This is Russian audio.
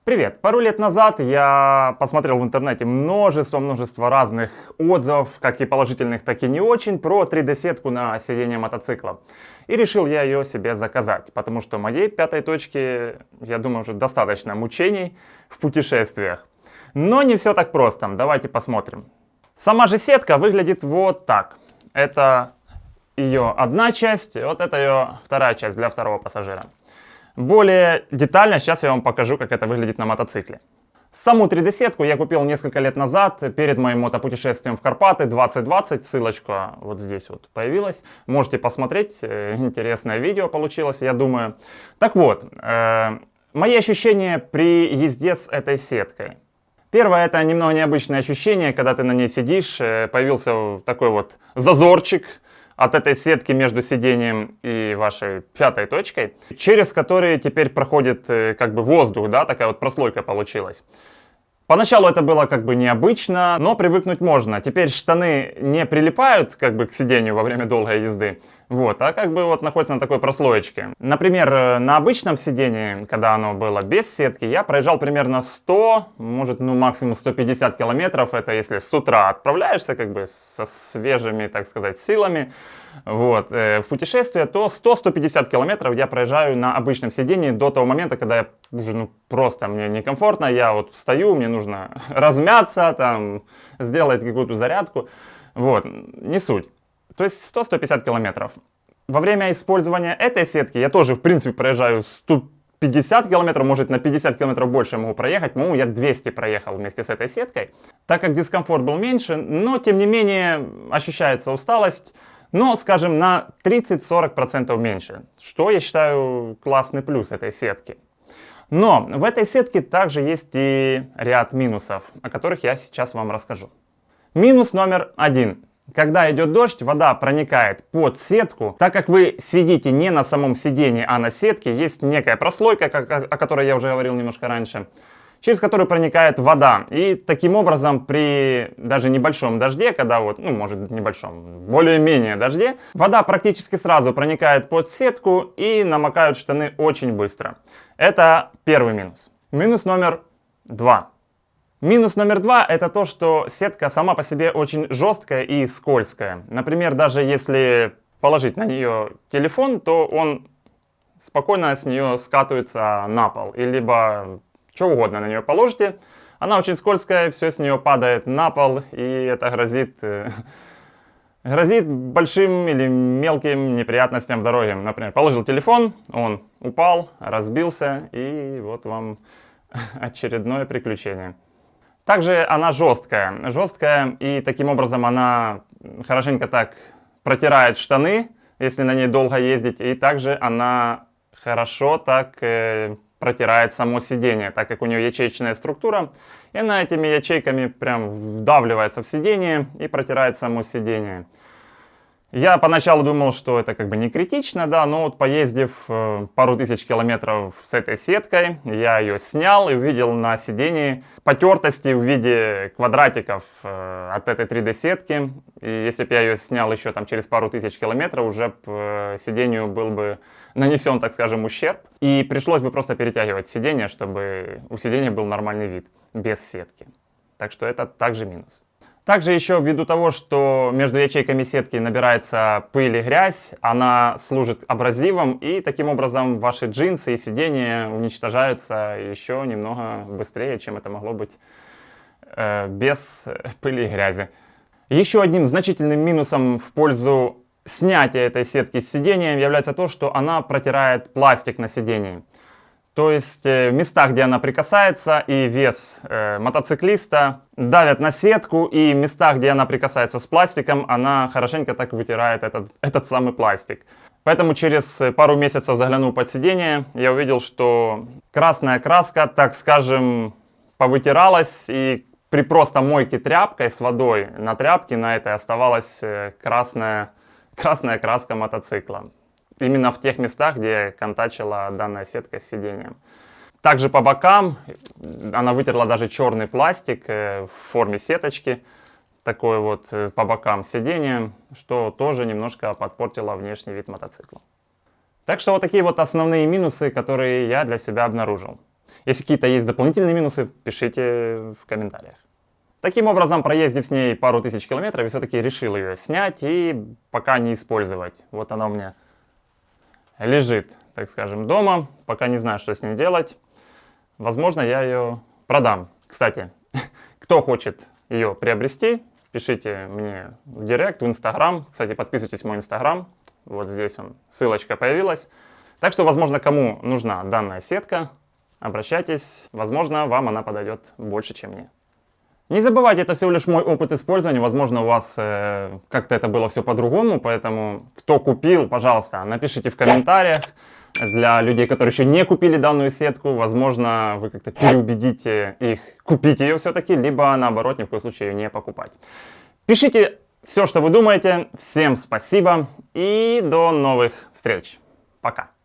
Привет! Пару лет назад я посмотрел в интернете множество разных отзывов, как и положительных, так и не очень, про 3D-сетку на сиденье мотоцикла. И решил я ее себе заказать, потому что моей пятой точке, я думаю, уже достаточно мучений в путешествиях. Но не все так просто, давайте посмотрим. Сама же сетка выглядит вот так. Это ее одна часть, вот это ее вторая часть для второго пассажира. Более детально сейчас я вам покажу, как это выглядит на мотоцикле. Саму 3D-сетку я купил несколько лет назад, перед моим мотопутешествием в Карпаты 2020. Ссылочка вот здесь вот появилась. Можете посмотреть, интересное видео получилось, я думаю. Так вот, мои ощущения при езде с этой сеткой. Первое, это немного необычное ощущение, когда ты на ней сидишь, появился такой вот зазорчик от этой сетки между сиденьем и вашей пятой точкой, через который теперь проходит как бы воздух, да, такая вот прослойка получилась. Поначалу это было как бы необычно, но привыкнуть можно. Теперь штаны не прилипают как бы к сиденью во время долгой езды, вот, а как бы вот находятся на такой прослоечке. Например, на обычном сидении, когда оно было без сетки, я проезжал примерно 100, может, ну максимум 150 километров. Это если с утра отправляешься как бы со свежими, так сказать, силами. Вот, в путешествие, то 100-150 километров я проезжаю на обычном сидении до того момента, когда я уже просто мне некомфортно, я вот встаю, мне нужно размяться, там, сделать какую-то зарядку, вот, не суть. То есть 100-150 километров. Во время использования этой сетки я тоже, в принципе, проезжаю 150 километров, может на 50 километров больше я могу проехать, по-моему, я 200 проехал вместе с этой сеткой, так как дискомфорт был меньше, но, тем не менее, ощущается усталость, но, скажем, на 30-40% меньше, что я считаю классный плюс этой сетки. Но в этой сетке также есть и ряд минусов, о которых я сейчас вам расскажу. Минус номер один. Когда идет дождь, вода проникает под сетку. Так как вы сидите не на самом сидении, а на сетке, есть некая прослойка, о которой я уже говорил немножко раньше, через которую проникает вода. И таким образом при даже небольшом дожде, когда вот, ну может небольшом, более-менее дожде, вода практически сразу проникает под сетку и намокают штаны очень быстро. Это первый минус. Минус номер два. Минус номер два — это то, что сетка сама по себе очень жесткая и скользкая. Например, даже если положить на нее телефон, то он спокойно с нее скатывается на пол. И либо что угодно на нее положите, она очень скользкая, все с нее падает на пол, и это грозит большим или мелким неприятностям в дороге. Например, положил телефон, он упал, разбился, и вот вам очередное приключение. Также она жесткая, и таким образом она хорошенько так протирает штаны, если на ней долго ездить, и также она хорошо так протирает само сиденье, так как у нее ячеечная структура, и она этими ячейками прям вдавливается в сиденье и протирает само сиденье. Я поначалу думал, что это как бы не критично, да, но вот поездив пару тысяч километров с этой сеткой, я ее снял и увидел на сидении потертости в виде квадратиков от этой 3D-сетки. И если бы я ее снял еще там через пару тысяч километров, уже сидению был бы нанесен, так скажем, ущерб. И пришлось бы просто перетягивать сиденье, чтобы у сиденья был нормальный вид, без сетки. Так что это также минус. Также еще ввиду того, что между ячейками сетки набирается пыль и грязь, она служит абразивом, и таким образом ваши джинсы и сиденья уничтожаются еще немного быстрее, чем это могло быть без пыли и грязи. Еще одним значительным минусом в пользу снятия этой сетки с сиденья является то, что она протирает пластик на сидении. То есть в местах, где она прикасается, и вес мотоциклиста давят на сетку, и в местах, где она прикасается с пластиком, она хорошенько так вытирает этот самый пластик. Поэтому через пару месяцев заглянул под сиденье, я увидел, что красная краска, так скажем, повытиралась, и при просто мойке тряпкой с водой на тряпке на этой оставалась красная краска мотоцикла. Именно в тех местах, где контачила данная сетка с сиденьем. Также по бокам она вытерла даже черный пластик в форме сеточки, такой вот по бокам сиденья, что тоже немножко подпортило внешний вид мотоцикла. Так что вот такие вот основные минусы, которые я для себя обнаружил. Если какие-то есть дополнительные минусы, пишите в комментариях. Таким образом, проездив с ней пару тысяч километров, я все-таки решил ее снять и пока не использовать. Вот она у меня лежит, так скажем, дома. Пока не знаю, что с ней делать. Возможно, я ее продам. Кстати, кто хочет ее приобрести, пишите мне в директ, в Инстаграм. Кстати, подписывайтесь в мой Инстаграм. Вот здесь ссылочка появилась. Так что, возможно, кому нужна данная сетка, обращайтесь. Возможно, вам она подойдет больше, чем мне. Не забывайте, это всего лишь мой опыт использования. Возможно, у вас как-то это было все по-другому. Поэтому, кто купил, пожалуйста, напишите в комментариях. Для людей, которые еще не купили данную сетку, возможно, вы как-то переубедите их купить ее все-таки, либо наоборот, ни в коем случае ее не покупать. Пишите все, что вы думаете. Всем спасибо и до новых встреч. Пока.